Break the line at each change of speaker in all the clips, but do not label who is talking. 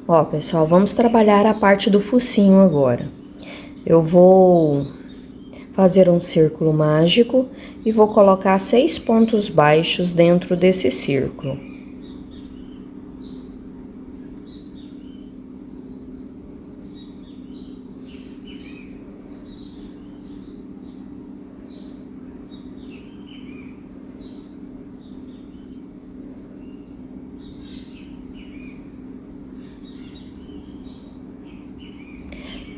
Ó, pessoal, vamos trabalhar a parte do focinho agora. Eu vou fazer um círculo mágico e vou colocar 6 pontos baixos dentro desse círculo.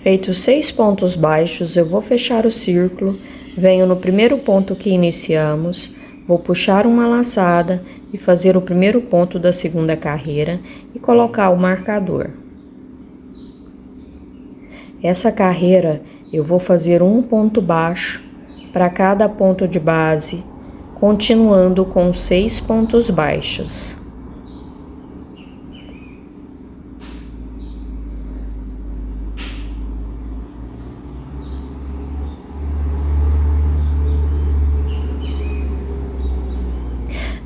Feitos 6 pontos baixos, eu vou fechar o círculo, venho no primeiro ponto que iniciamos, vou puxar uma laçada e fazer o primeiro ponto da segunda carreira e colocar o marcador. Essa carreira eu vou fazer um ponto baixo para cada ponto de base, continuando com 6 pontos baixos.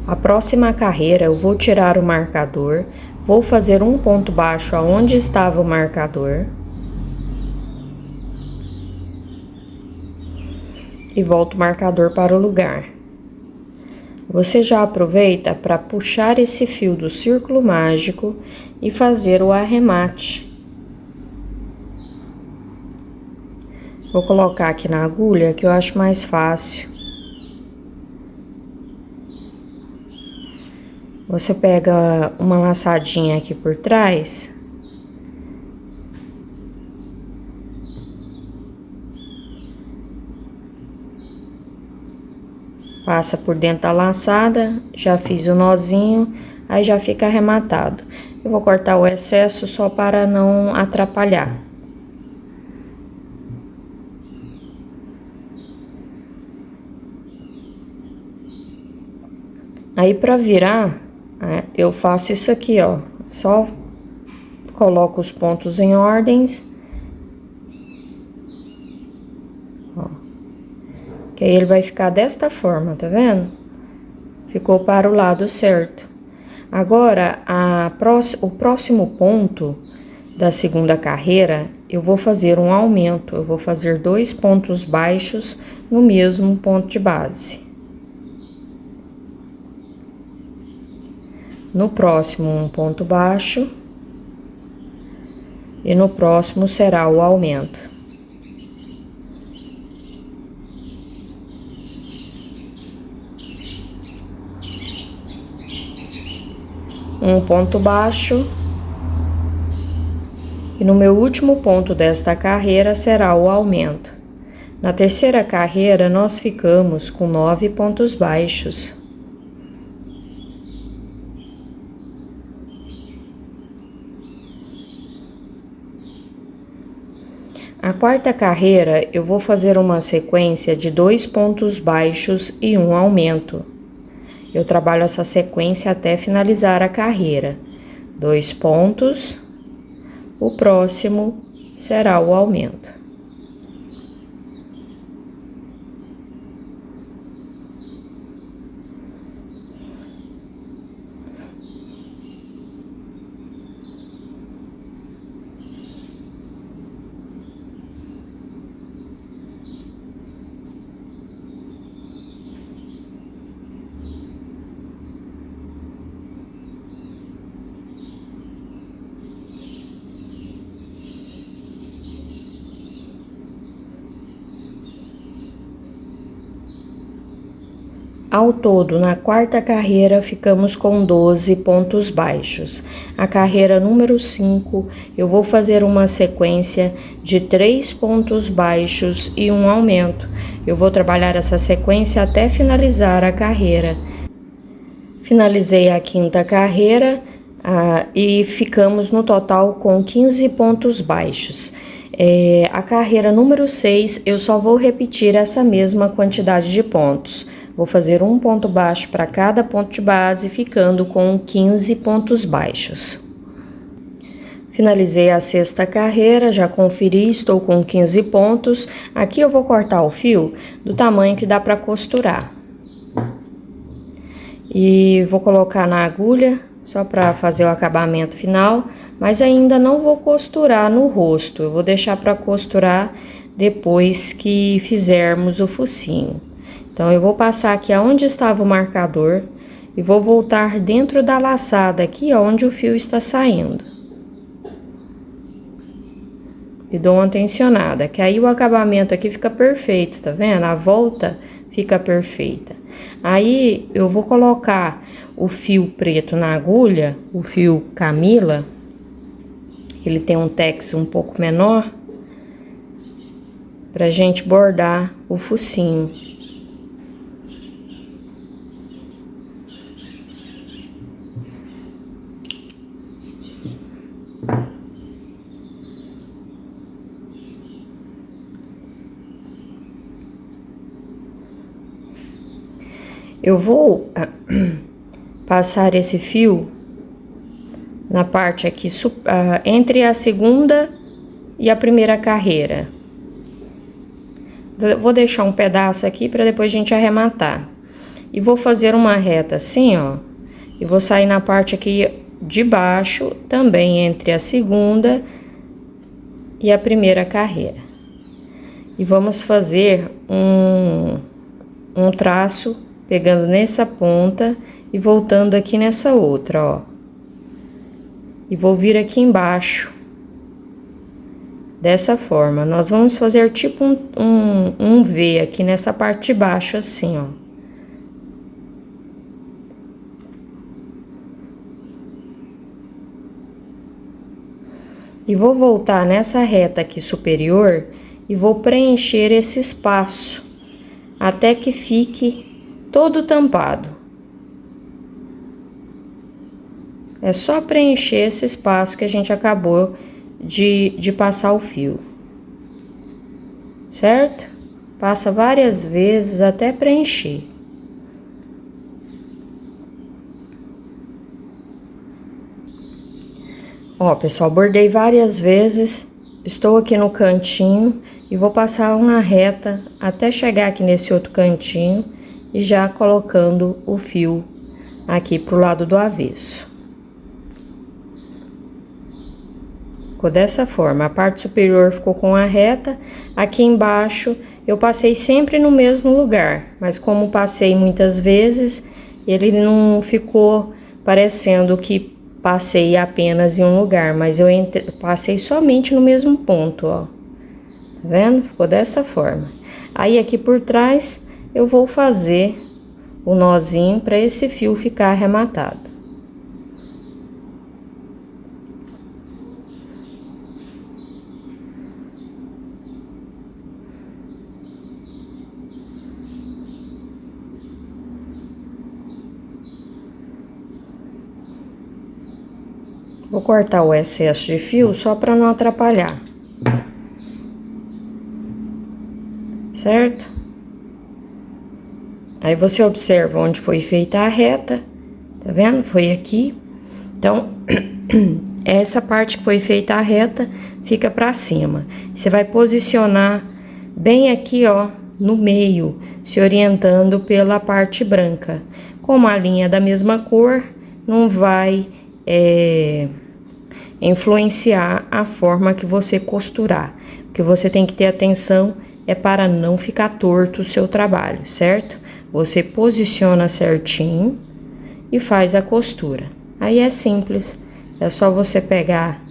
A próxima carreira eu vou tirar o marcador, vou fazer um ponto baixo aonde estava o marcador e volto o marcador para o lugar. Você já aproveita para puxar esse fio do círculo mágico e fazer o arremate. Vou colocar aqui na agulha que eu acho mais fácil. Você pega uma laçadinha aqui por trás. Passa por dentro da laçada, já fiz o nozinho, aí já fica arrematado. Eu vou cortar o excesso só para não atrapalhar. Aí para virar, eu faço isso aqui, ó, só coloco os pontos em ordens, ó, que aí ele vai ficar desta forma, tá vendo? Ficou para o lado certo. Agora, o próximo ponto da segunda carreira, eu vou fazer um aumento, eu vou fazer 2 pontos baixos no mesmo ponto de base. No próximo, um ponto baixo. E no próximo será o aumento. Um ponto baixo. E no meu último ponto desta carreira será o aumento. Na terceira carreira, nós ficamos com 9 pontos baixos. A quarta carreira, eu vou fazer uma sequência de 2 pontos baixos e um aumento. Eu trabalho essa sequência até finalizar a carreira. 2 pontos, o próximo será o aumento. Ao todo, na quarta carreira, ficamos com 12 pontos baixos. A carreira número 5, eu vou fazer uma sequência de 3 pontos baixos e um aumento. Eu vou trabalhar essa sequência até finalizar a carreira. Finalizei a quinta carreira e ficamos no total com 15 pontos baixos. A carreira número 6, eu só vou repetir essa mesma quantidade de pontos. Vou fazer um ponto baixo para cada ponto de base, ficando com 15 pontos baixos. Finalizei a sexta carreira, já conferi, estou com 15 pontos. Aqui eu vou cortar o fio do tamanho que dá para costurar. E vou colocar na agulha só para fazer o acabamento final, mas ainda não vou costurar no rosto, eu vou deixar para costurar depois que fizermos o focinho. Então, eu vou passar aqui aonde estava o marcador e vou voltar dentro da laçada aqui, onde o fio está saindo. E dou uma tensionada, que aí o acabamento aqui fica perfeito, tá vendo? A volta fica perfeita. Aí, eu vou colocar o fio preto na agulha, o fio Camila, ele tem um tex um pouco menor, pra gente bordar o focinho. Eu vou passar esse fio na parte aqui, entre a segunda e a primeira carreira. Vou deixar um pedaço aqui para depois a gente arrematar. E vou fazer uma reta assim, ó. E vou sair na parte aqui de baixo, também entre a segunda e a primeira carreira. E vamos fazer um traço pegando nessa ponta e voltando aqui nessa outra, ó. E vou vir aqui embaixo. Dessa forma, nós vamos fazer tipo um V aqui nessa parte de baixo, assim, ó. E vou voltar nessa reta aqui superior e vou preencher esse espaço até que fique todo tampado. É só preencher esse espaço que a gente acabou de passar o fio, certo? Passa várias vezes até preencher. Ó, pessoal, bordei várias vezes, estou aqui no cantinho e vou passar uma reta até chegar aqui nesse outro cantinho e já colocando o fio aqui pro lado do avesso. Ficou dessa forma, a parte superior ficou com a reta, aqui embaixo eu passei sempre no mesmo lugar, mas como passei muitas vezes, ele não ficou parecendo que passei apenas em um lugar, mas eu passei somente no mesmo ponto, ó. Tá vendo? Ficou dessa forma. Aí aqui por trás eu vou fazer o nozinho para esse fio ficar arrematado. Vou cortar o excesso de fio só para não atrapalhar. Certo? Aí você observa onde foi feita a reta, tá vendo? Foi aqui. Então, essa parte que foi feita a reta fica pra cima. Você vai posicionar bem aqui, ó, no meio, se orientando pela parte branca. Como a linha é da mesma cor, não vai influenciar a forma que você costurar. O que você tem que ter atenção é para não ficar torto o seu trabalho, certo? Você posiciona certinho e faz a costura. Aí é simples, é só você pegar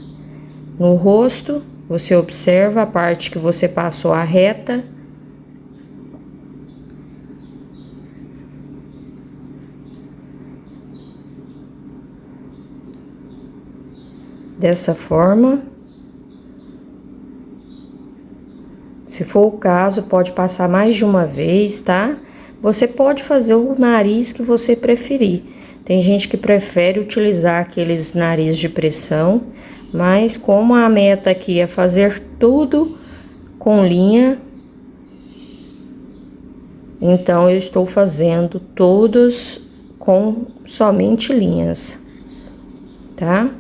no rosto, você observa a parte que você passou a reta. Dessa forma. Se for o caso, pode passar mais de uma vez, tá? Você pode fazer o nariz que você preferir. Tem gente que prefere utilizar aqueles nariz de pressão, mas como a meta aqui é fazer tudo com linha, então eu estou fazendo todos com somente linhas, tá?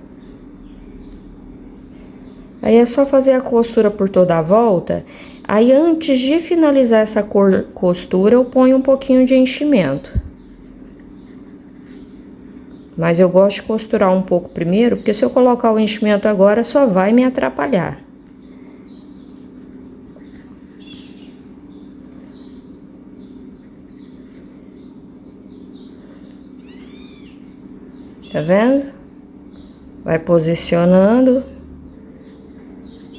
Aí é só fazer a costura por toda a volta. Aí antes de finalizar essa costura, eu ponho um pouquinho de enchimento. Mas eu gosto de costurar um pouco primeiro, porque se eu colocar o enchimento agora, só vai me atrapalhar. Tá vendo? Vai posicionando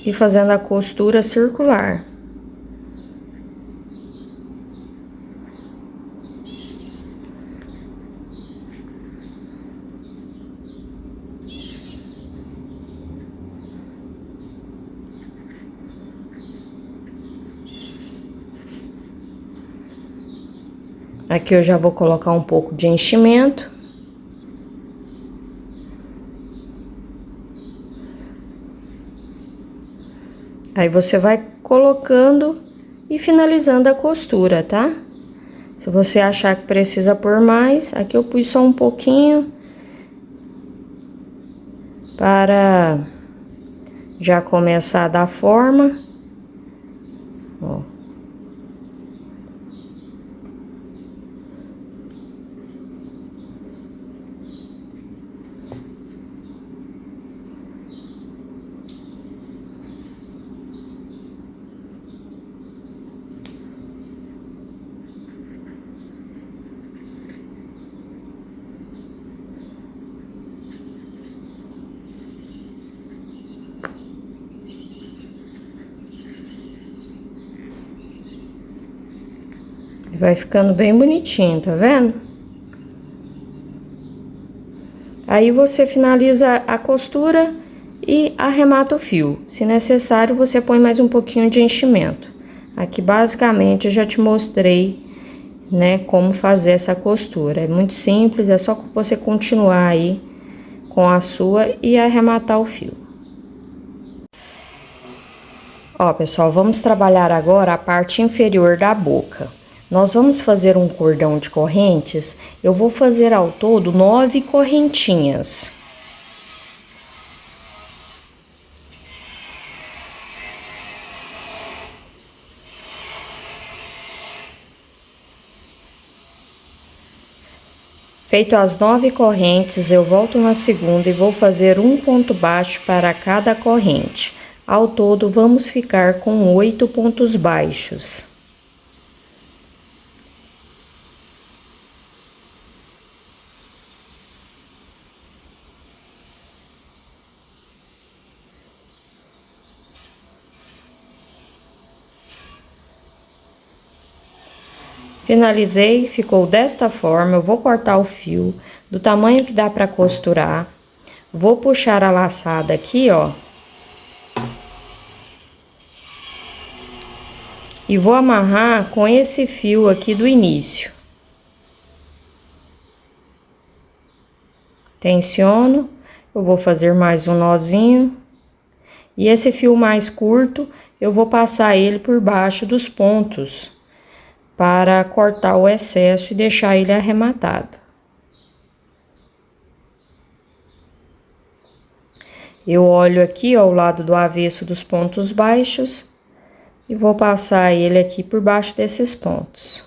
e fazendo a costura circular. Aqui eu já vou colocar um pouco de enchimento. Aí você vai colocando e finalizando a costura, tá? Se você achar que precisa pôr mais, aqui eu pus só um pouquinho para já começar a dar forma. Ó. Vai ficando bem bonitinho, tá vendo? Aí você finaliza a costura e arremata o fio. Se necessário, você põe mais um pouquinho de enchimento. Aqui basicamente eu já te mostrei, né, como fazer essa costura. É muito simples, é só você continuar aí com a sua e arrematar o fio. Ó, pessoal, vamos trabalhar agora a parte inferior da boca. Nós vamos fazer um cordão de correntes. Eu vou fazer ao todo 9 correntinhas. Feito as 9 correntes, eu volto na segunda e vou fazer um ponto baixo para cada corrente. Ao todo, vamos ficar com 8 pontos baixos. Finalizei, ficou desta forma. Eu vou cortar o fio do tamanho que dá para costurar. Vou puxar a laçada aqui, ó. E vou amarrar com esse fio aqui do início. Tensiono, eu vou fazer mais um nozinho. E esse fio mais curto, eu vou passar ele por baixo dos pontos, para cortar o excesso e deixar ele arrematado. Eu olho aqui, ó, ao lado do avesso dos pontos baixos e vou passar ele aqui por baixo desses pontos.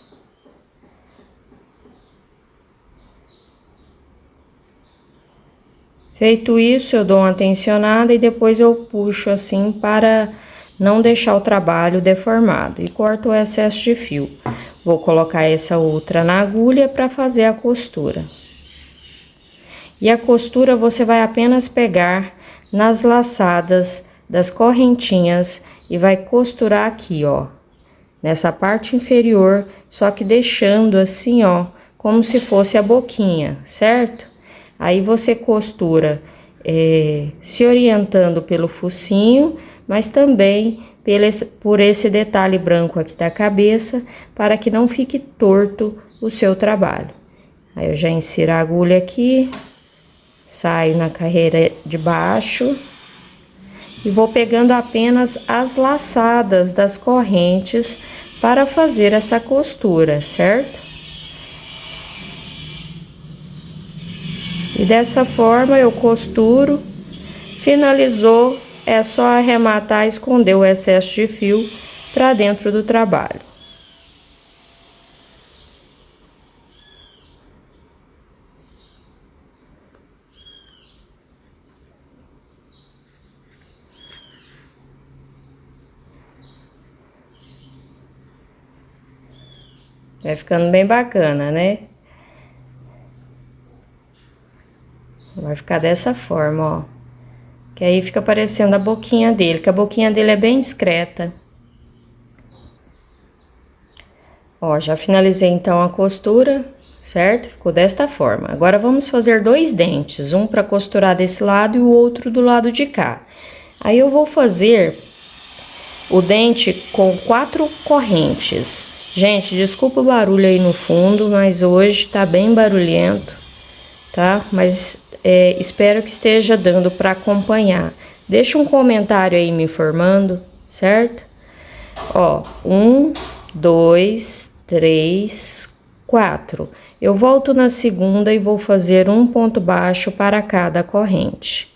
Feito isso, eu dou uma tensionada e depois eu puxo assim para não deixar o trabalho deformado e corto o excesso de fio. Vou colocar essa outra na agulha para fazer a costura. E a costura você vai apenas pegar nas laçadas das correntinhas e vai costurar aqui, ó, nessa parte inferior, só que deixando assim, ó, como se fosse a boquinha, certo? Aí você costura se orientando pelo focinho, mas também por esse detalhe branco aqui da cabeça, para que não fique torto o seu trabalho. Aí eu já insiro a agulha aqui, saio na carreira de baixo e vou pegando apenas as laçadas das correntes para fazer essa costura, certo? E dessa forma eu costuro, finalizou, é só arrematar e esconder o excesso de fio para dentro do trabalho. Vai ficando bem bacana, né? Vai ficar dessa forma, ó. Que aí fica parecendo a boquinha dele, que a boquinha dele é bem discreta. Ó, já finalizei então a costura, certo? Ficou desta forma. Agora vamos fazer dois dentes, um para costurar desse lado e o outro do lado de cá. Aí eu vou fazer o dente com 4 correntes. Gente, desculpa o barulho aí no fundo, mas hoje tá bem barulhento, tá? Mas espero que esteja dando para acompanhar. Deixa um comentário aí me informando, certo? Ó, 1, 2, 3, 4. Eu volto na segunda e vou fazer um ponto baixo para cada corrente.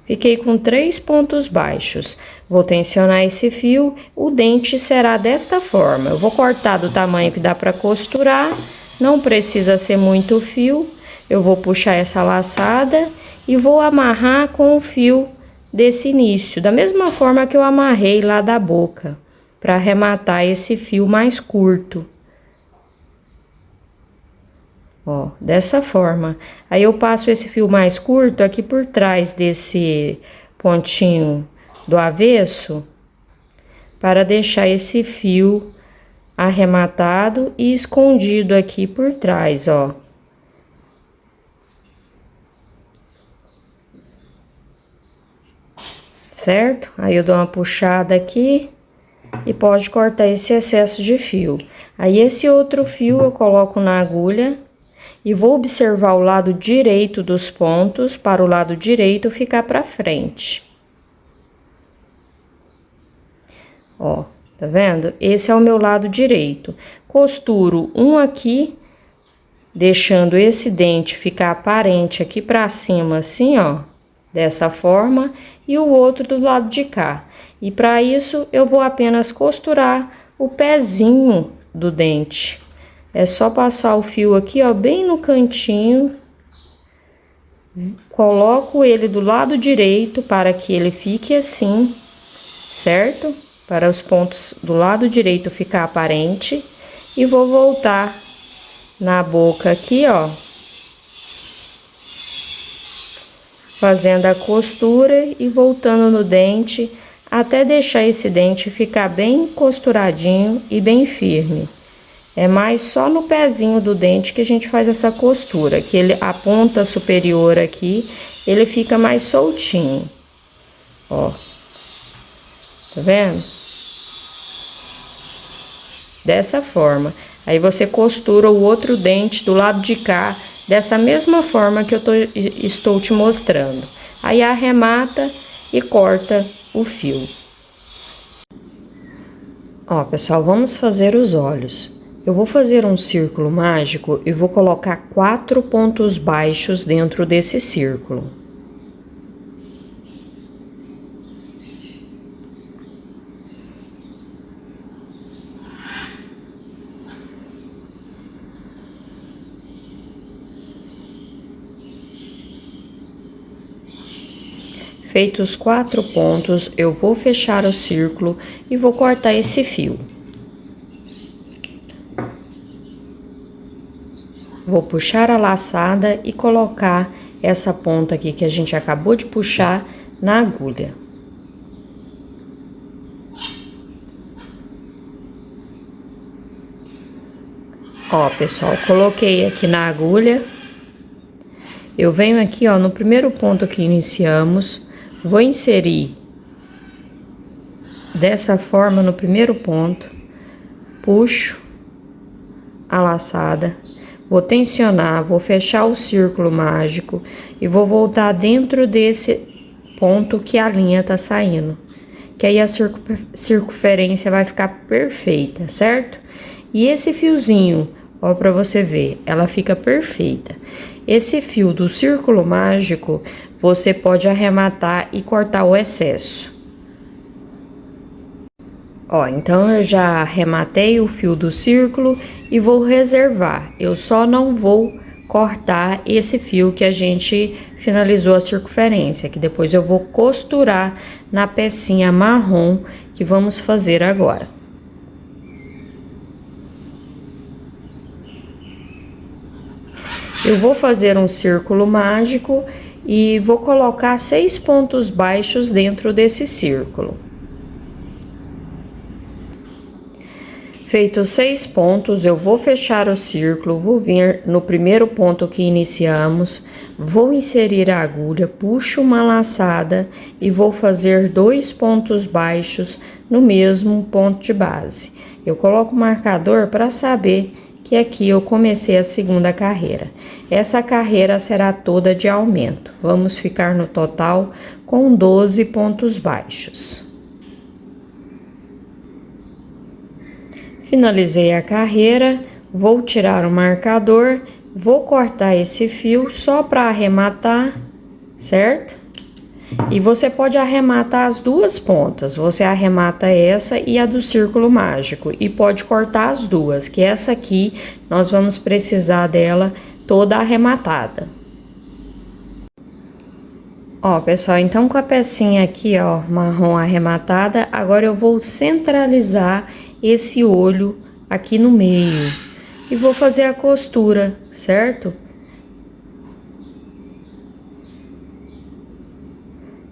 Fiquei com 3 pontos baixos. Vou tensionar esse fio, o dente será desta forma. Eu vou cortar do tamanho que dá para costurar, não precisa ser muito fio. Eu vou puxar essa laçada e vou amarrar com o fio desse início, da mesma forma que eu amarrei lá da boca, para arrematar esse fio mais curto. Ó, dessa forma. Aí eu passo esse fio mais curto aqui por trás desse pontinho do avesso, para deixar esse fio arrematado e escondido aqui por trás, ó. Certo? Aí eu dou uma puxada aqui e pode cortar esse excesso de fio. Aí esse outro fio eu coloco na agulha e vou observar o lado direito dos pontos para o lado direito ficar para frente. Ó, tá vendo? Esse é o meu lado direito. Costuro um aqui, deixando esse dente ficar aparente aqui para cima, assim, ó, dessa forma, e o outro do lado de cá. E para isso, eu vou apenas costurar o pezinho do dente. É só passar o fio aqui, ó, bem no cantinho. Coloco ele do lado direito para que ele fique assim, certo? Para os pontos do lado direito ficar aparente. E vou voltar na boca aqui, ó. Fazendo a costura e voltando no dente, até deixar esse dente ficar bem costuradinho e bem firme. É mais só no pezinho do dente que a gente faz essa costura, que ele, a ponta superior aqui, ele fica mais soltinho. Ó. Tá vendo? Dessa forma. Aí você costura o outro dente do lado de cá, dessa mesma forma que eu estou te mostrando. Aí arremata e corta o fio. Ó, pessoal, vamos fazer os olhos. Eu vou fazer um círculo mágico e vou colocar 4 pontos baixos dentro desse círculo. Feitos os 4 pontos, eu vou fechar o círculo e vou cortar esse fio. Vou puxar a laçada e colocar essa ponta aqui que a gente acabou de puxar na agulha. Ó, pessoal, coloquei aqui na agulha. Eu venho aqui, ó, no primeiro ponto que iniciamos, vou inserir dessa forma no primeiro ponto, puxo a laçada. Vou tensionar, vou fechar o círculo mágico e vou voltar dentro desse ponto que a linha tá saindo. Que aí a circunferência vai ficar perfeita, certo? E esse fiozinho, ó, pra você ver, ela fica perfeita. Esse fio do círculo mágico, você pode arrematar e cortar o excesso. Ó, então eu já arrematei o fio do círculo e vou reservar. Eu só não vou cortar esse fio que a gente finalizou a circunferência, que depois eu vou costurar na pecinha marrom que vamos fazer agora. Eu vou fazer um círculo mágico e vou colocar 6 pontos baixos dentro desse círculo. Feitos 6 pontos, eu vou fechar o círculo, vou vir no primeiro ponto que iniciamos, vou inserir a agulha, puxo uma laçada e vou fazer 2 pontos baixos no mesmo ponto de base. Eu coloco o marcador para saber que aqui eu comecei a segunda carreira. Essa carreira será toda de aumento. Vamos ficar no total com 12 pontos baixos. Finalizei a carreira, vou tirar o marcador, vou cortar esse fio só para arrematar, certo? E você pode arrematar as duas pontas, você arremata essa e a do círculo mágico, e pode cortar as duas, que essa aqui nós vamos precisar dela toda arrematada. Ó, pessoal, então com a pecinha aqui, ó, marrom arrematada, agora eu vou centralizar esse olho aqui no meio e vou fazer a costura, certo?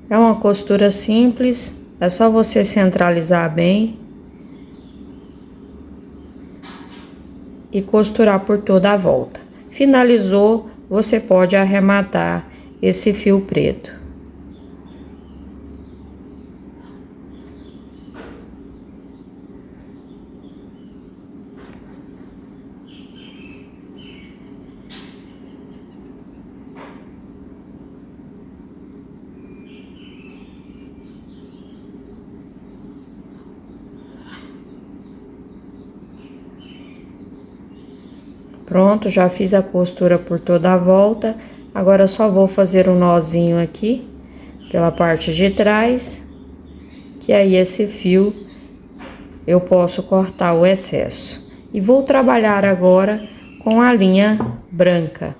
É uma costura simples, é só você centralizar bem e costurar por toda a volta. Finalizou, você pode arrematar esse fio preto. Pronto, já fiz a costura por toda a volta. Agora só vou fazer um nozinho aqui pela parte de trás, que aí esse fio eu posso cortar o excesso. E vou trabalhar agora com a linha branca.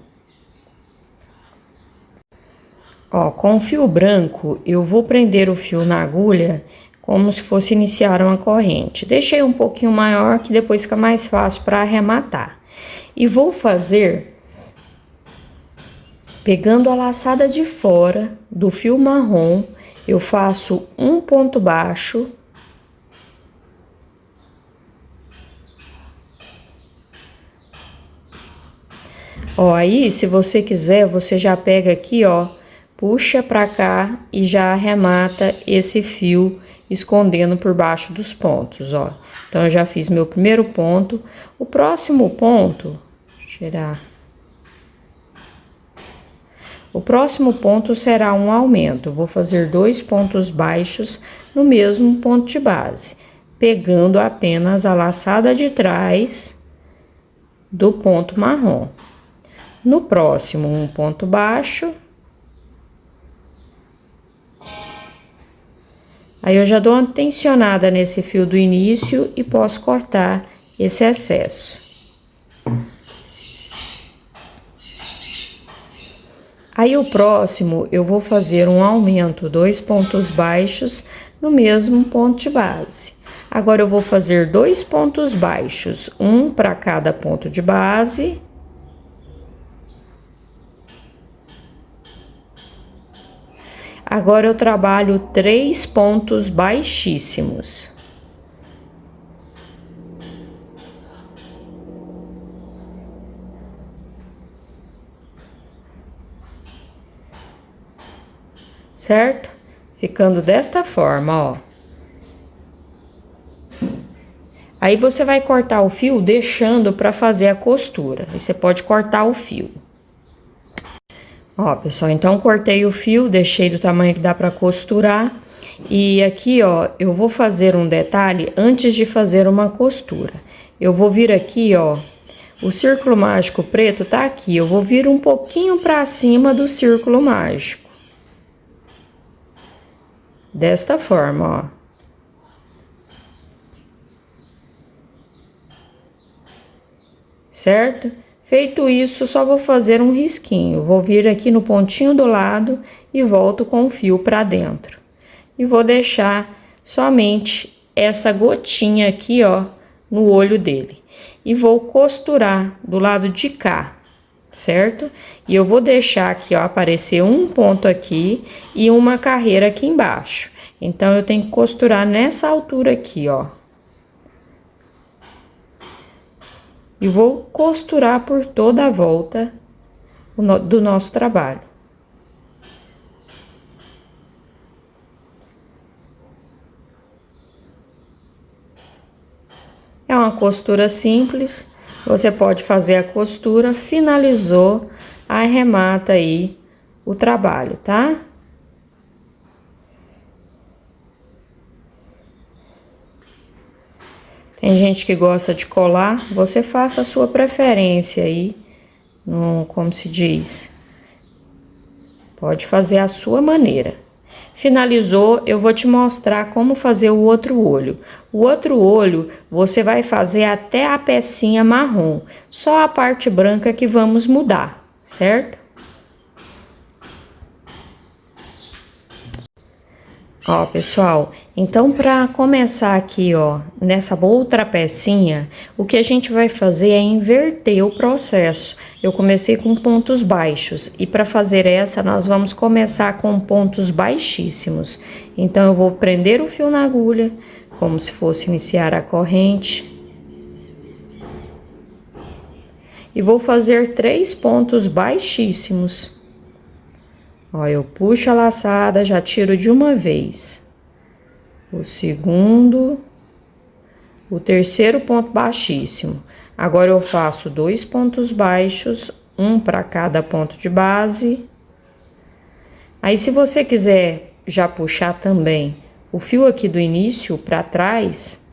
Ó, com o fio branco eu vou prender o fio na agulha como se fosse iniciar uma corrente. Deixei um pouquinho maior que depois fica mais fácil para arrematar. E vou fazer pegando a laçada de fora do fio marrom, eu faço um ponto baixo. Ó, aí se você quiser, você já pega aqui, ó, puxa pra cá e já arremata esse fio escondendo por baixo dos pontos, ó. Então eu já fiz meu primeiro ponto. O próximo ponto, tirar. O próximo ponto será um aumento. Eu vou fazer 2 pontos baixos no mesmo ponto de base, pegando apenas a laçada de trás do ponto marrom. No próximo, um ponto baixo. Aí eu já dou uma tensionada nesse fio do início e posso cortar esse excesso. Aí o próximo eu vou fazer um aumento, 2 pontos baixos no mesmo ponto de base. Agora eu vou fazer 2 pontos baixos, um para cada ponto de base. Agora eu trabalho 3 pontos baixíssimos. Certo? Ficando desta forma, ó. Aí você vai cortar o fio deixando para fazer a costura. Aí você pode cortar o fio. Ó, pessoal, então cortei o fio, deixei do tamanho que dá para costurar. E aqui, ó, eu vou fazer um detalhe antes de fazer uma costura. Eu vou vir aqui, ó, o círculo mágico preto tá aqui. Eu vou vir um pouquinho para cima do círculo mágico. Desta forma, ó. Certo? Feito isso, só vou fazer um risquinho. Vou vir aqui no pontinho do lado e volto com o fio para dentro. E vou deixar somente essa gotinha aqui, ó, no olho dele. E vou costurar do lado de cá, certo? E eu vou deixar aqui, ó, aparecer um ponto aqui e uma carreira aqui embaixo. Então, eu tenho que costurar nessa altura aqui, ó. E vou costurar por toda a volta do nosso trabalho. É uma costura simples, você pode fazer a costura, finalizou, arremata aí o trabalho, tá? Tem gente que gosta de colar, você faça a sua preferência aí, como se diz. Pode fazer a sua maneira. Finalizou, eu vou te mostrar como fazer o outro olho. O outro olho, você vai fazer até a pecinha marrom, só a parte branca que vamos mudar, certo? Ó, pessoal, então para começar aqui, ó, nessa outra pecinha, o que a gente vai fazer é inverter o processo. Eu comecei com pontos baixos e para fazer essa nós vamos começar com pontos baixíssimos. Então eu vou prender o fio na agulha, como se fosse iniciar a corrente. E vou fazer 3 pontos baixíssimos. Ó, eu puxo a laçada, já tiro de uma vez. O segundo, o terceiro ponto baixíssimo. Agora eu faço 2 pontos baixos, um para cada ponto de base. Aí, se você quiser já puxar também o fio aqui do início para trás,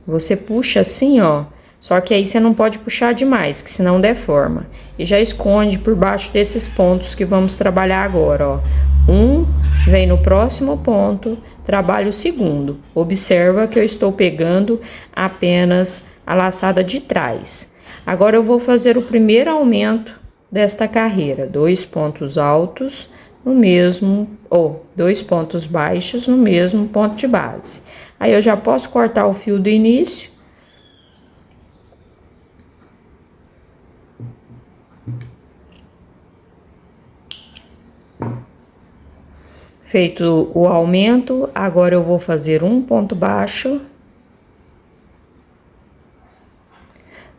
você puxa assim, ó. Só que aí você não pode puxar demais, que senão deforma. E já esconde por baixo desses pontos que vamos trabalhar agora, ó. Um, vem no próximo ponto, trabalho o segundo. Observa que eu estou pegando apenas a laçada de trás. Agora eu vou fazer o primeiro aumento desta carreira. 2 pontos altos no mesmo, ou 2 pontos baixos no mesmo ponto de base. Aí eu já posso cortar o fio do início. Feito o aumento, agora eu vou fazer um ponto baixo.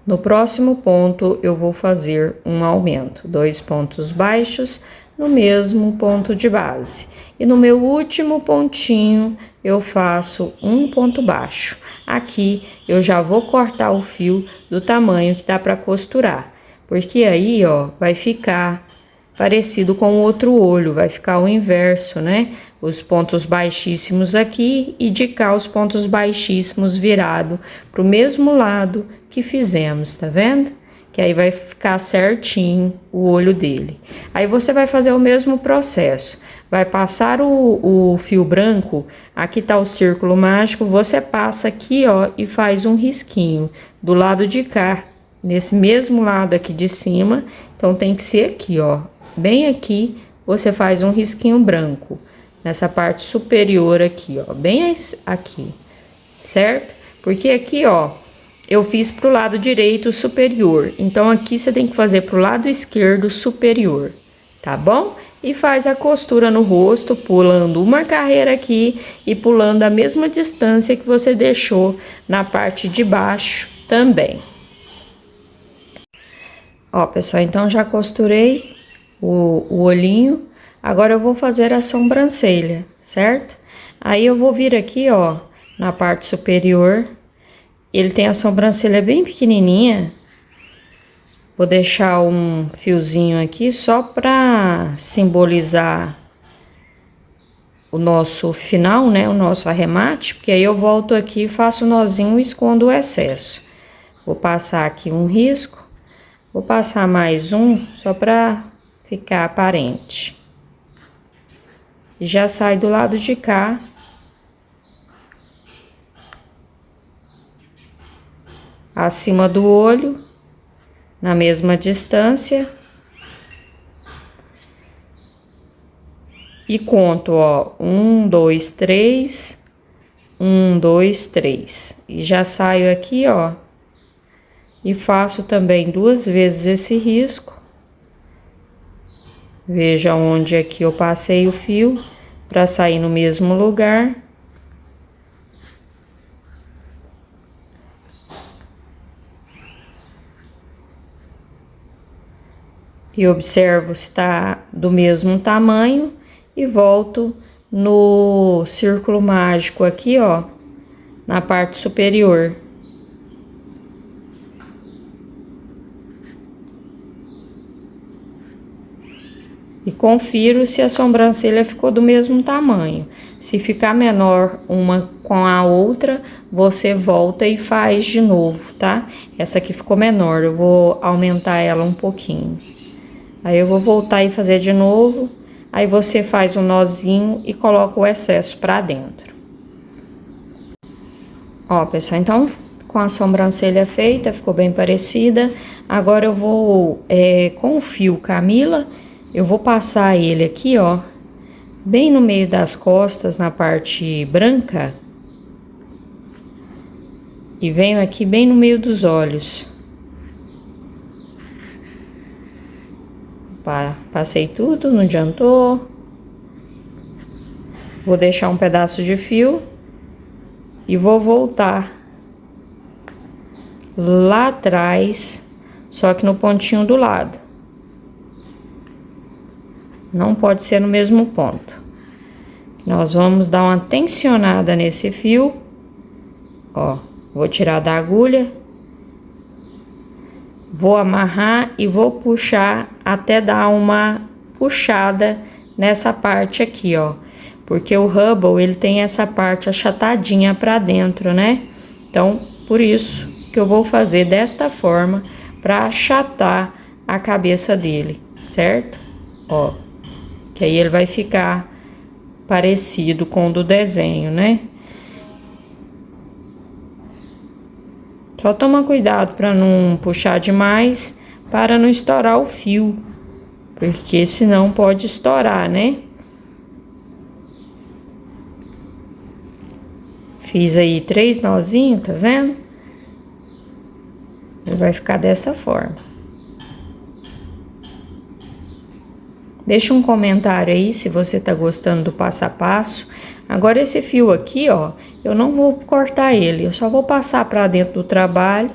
No próximo ponto, eu vou fazer um aumento, 2 pontos baixos no mesmo ponto de base. E no meu último pontinho, eu faço um ponto baixo. Aqui, eu já vou cortar o fio do tamanho que dá para costurar, porque aí, ó, vai ficar parecido com o outro olho, vai ficar o inverso, né? Os pontos baixíssimos aqui e de cá os pontos baixíssimos virado pro mesmo lado que fizemos, tá vendo? Que aí vai ficar certinho o olho dele. Aí você vai fazer o mesmo processo. Vai passar o fio branco, aqui tá o círculo mágico, você passa aqui, ó, e faz um risquinho do lado de cá, nesse mesmo lado aqui de cima. Então tem que ser aqui, ó. Bem aqui, você faz um risquinho branco, nessa parte superior aqui, ó, bem aqui, certo? Porque aqui, ó, eu fiz pro lado direito superior, então aqui você tem que fazer pro lado esquerdo superior, tá bom? E faz a costura no rosto, pulando uma carreira aqui e pulando a mesma distância que você deixou na parte de baixo também. Ó, pessoal, então já costurei o olhinho, agora eu vou fazer a sobrancelha, certo? Aí eu vou vir aqui, ó, na parte superior, ele tem a sobrancelha bem pequenininha, vou deixar um fiozinho aqui só pra simbolizar o nosso final, né, o nosso arremate, porque aí eu volto aqui, faço o nozinho e escondo o excesso. Vou passar aqui um risco, vou passar mais um, só pra ficar aparente. E já sai do lado de cá. Acima do olho. na mesma distância. E conto, ó, 1, 2, 3, 1, 2, 3. E já saio aqui, ó, e faço também 2 vezes esse risco. Veja onde aqui eu passei o fio para sair no mesmo lugar. E observo se está do mesmo tamanho e volto no círculo mágico aqui, ó, na parte superior. E confiro se a sobrancelha ficou do mesmo tamanho. Se ficar menor uma com a outra, você volta e faz de novo, tá? Essa aqui ficou menor, eu vou aumentar ela um pouquinho. Aí eu vou voltar e fazer de novo. Aí você faz um nozinho e coloca o excesso pra dentro. Ó, pessoal, então com a sobrancelha feita, ficou bem parecida. Agora eu vou, com o fio Camila, eu vou passar ele aqui, ó, bem no meio das costas, na parte branca. E venho aqui bem no meio dos olhos. Passei tudo, não adiantou. Vou deixar um pedaço de fio e vou voltar lá atrás, só que no pontinho do lado. Não pode ser no mesmo ponto. Nós vamos dar uma tensionada nesse fio. Ó, vou tirar da agulha. Vou amarrar e vou puxar até dar uma puxada nessa parte aqui, ó. Porque o Hubble, ele tem essa parte achatadinha pra dentro, né? Então, por isso que eu vou fazer desta forma pra achatar a cabeça dele, certo? Ó, que aí ele vai ficar parecido com o do desenho, né? Só toma cuidado para não puxar demais, para não estourar o fio, porque senão pode estourar, né? Fiz aí 3 nozinhos, tá vendo? Ele vai ficar dessa forma. Deixa um comentário aí se você tá gostando do passo a passo. Agora esse fio aqui, ó, eu não vou cortar ele, eu só vou passar para dentro do trabalho,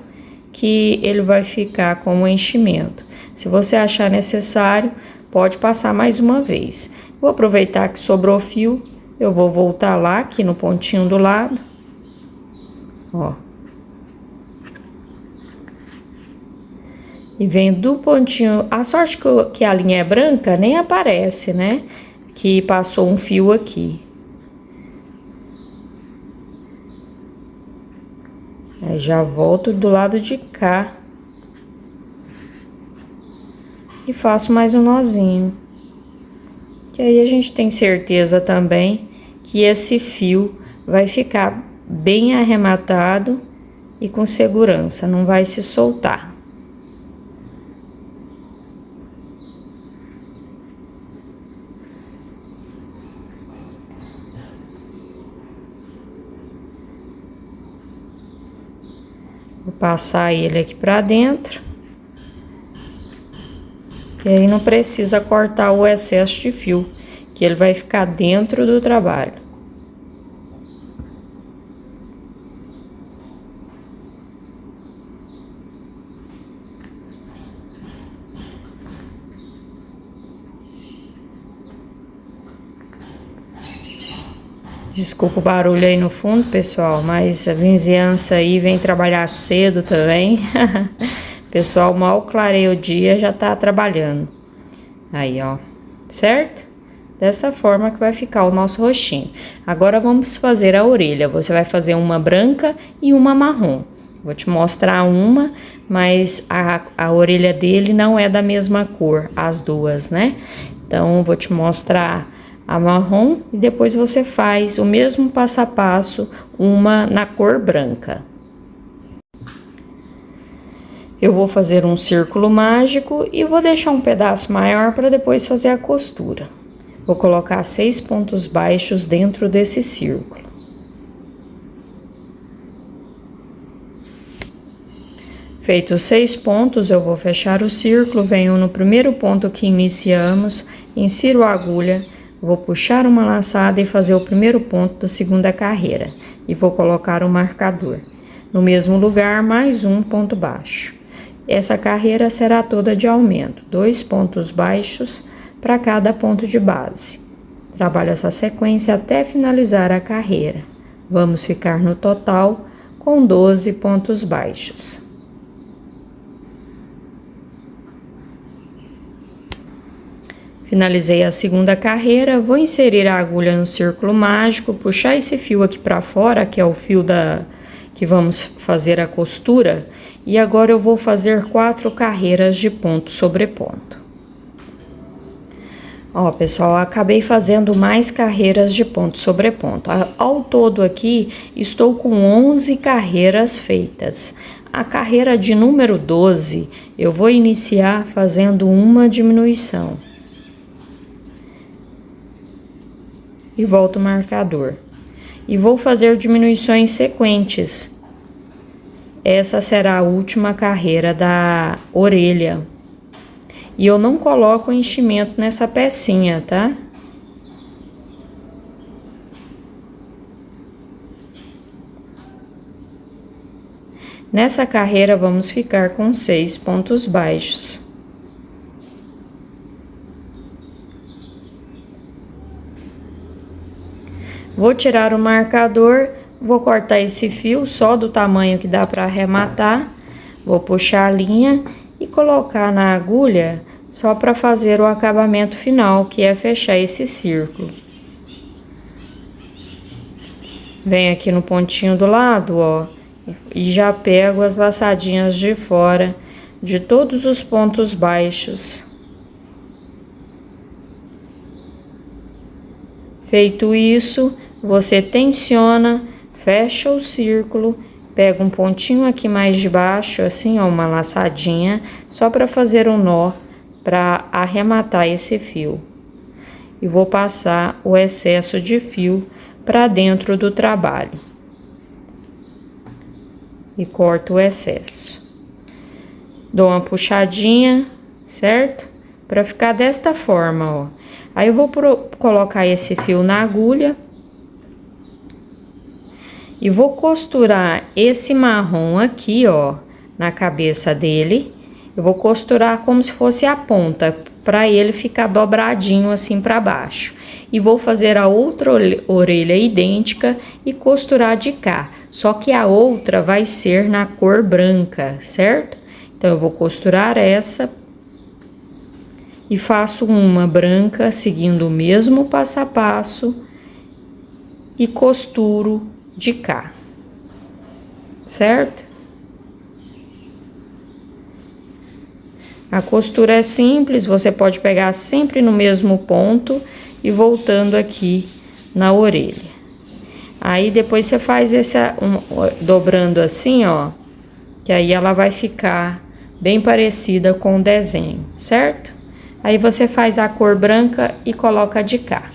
que ele vai ficar como enchimento. Se você achar necessário, pode passar mais uma vez. Vou aproveitar que sobrou fio, eu vou voltar lá aqui no pontinho do lado, ó. E vem do pontinho, a sorte que a linha é branca, nem aparece, né? Que passou um fio aqui. Aí já volto do lado de cá. E faço mais um nozinho. Que aí a gente tem certeza também que esse fio vai ficar bem arrematado e com segurança, não vai se soltar. Vou passar ele aqui pra dentro. E aí não precisa cortar o excesso de fio, que ele vai ficar dentro do trabalho. Desculpa o barulho aí no fundo, pessoal, mas a vizinhança aí vem trabalhar cedo também. Pessoal, mal clareia o dia, já tá trabalhando. Aí, ó, certo? Dessa forma que vai ficar o nosso rostinho. Agora vamos fazer a orelha. Você vai fazer uma branca e uma marrom. Vou te mostrar uma, mas a orelha dele não é da mesma cor, as duas, né? Então, vou te mostrar a marrom e depois você faz o mesmo passo a passo, uma na cor branca. Eu vou fazer um círculo mágico e vou deixar um pedaço maior para depois fazer a costura. Vou colocar 6 pontos baixos dentro desse círculo. Feitos 6 pontos, eu vou fechar o círculo, venho no primeiro ponto que iniciamos, insiro a agulha, vou puxar uma laçada e fazer o primeiro ponto da segunda carreira. E vou colocar o marcador. No mesmo lugar, mais um ponto baixo. Essa carreira será toda de aumento, 2 pontos baixos para cada ponto de base. Trabalho essa sequência até finalizar a carreira. Vamos ficar no total com 12 pontos baixos. Finalizei a segunda carreira, vou inserir a agulha no círculo mágico, puxar esse fio aqui para fora, que é o fio que vamos fazer a costura, e agora eu vou fazer 4 carreiras de ponto sobre ponto. Ó, pessoal, acabei fazendo mais carreiras de ponto sobre ponto. Ao todo aqui, estou com 11 carreiras feitas. A carreira de número 12, eu vou iniciar fazendo uma diminuição. E volto o marcador. E vou fazer diminuições sequentes. Essa será a última carreira da orelha. E eu não coloco enchimento nessa pecinha, tá? Nessa carreira, vamos ficar com 6 pontos baixos. Vou tirar o marcador, vou cortar esse fio só do tamanho que dá para arrematar. Vou puxar a linha e colocar na agulha só para fazer o acabamento final, que é fechar esse círculo. Venho aqui no pontinho do lado, ó, e já pego as laçadinhas de fora de todos os pontos baixos. Feito isso, você tensiona, fecha o círculo, pega um pontinho aqui mais de baixo, assim, ó, uma laçadinha, só para fazer um nó, para arrematar esse fio. E vou passar o excesso de fio para dentro do trabalho. E corto o excesso. Dou uma puxadinha, certo? Para ficar desta forma, ó. Aí eu vou colocar esse fio na agulha e vou costurar esse marrom aqui, ó, na cabeça dele. Eu vou costurar como se fosse a ponta, para ele ficar dobradinho assim para baixo. E vou fazer a outra orelha idêntica e costurar de cá. Só que a outra vai ser na cor branca, certo? Então, eu vou costurar essa e faço uma branca, seguindo o mesmo passo a passo, e costuro de cá, certo? A costura é simples, você pode pegar sempre no mesmo ponto e voltando aqui na orelha. Aí depois você faz dobrando assim, ó, que aí ela vai ficar bem parecida com o desenho, certo? Aí você faz a cor branca e coloca de cá.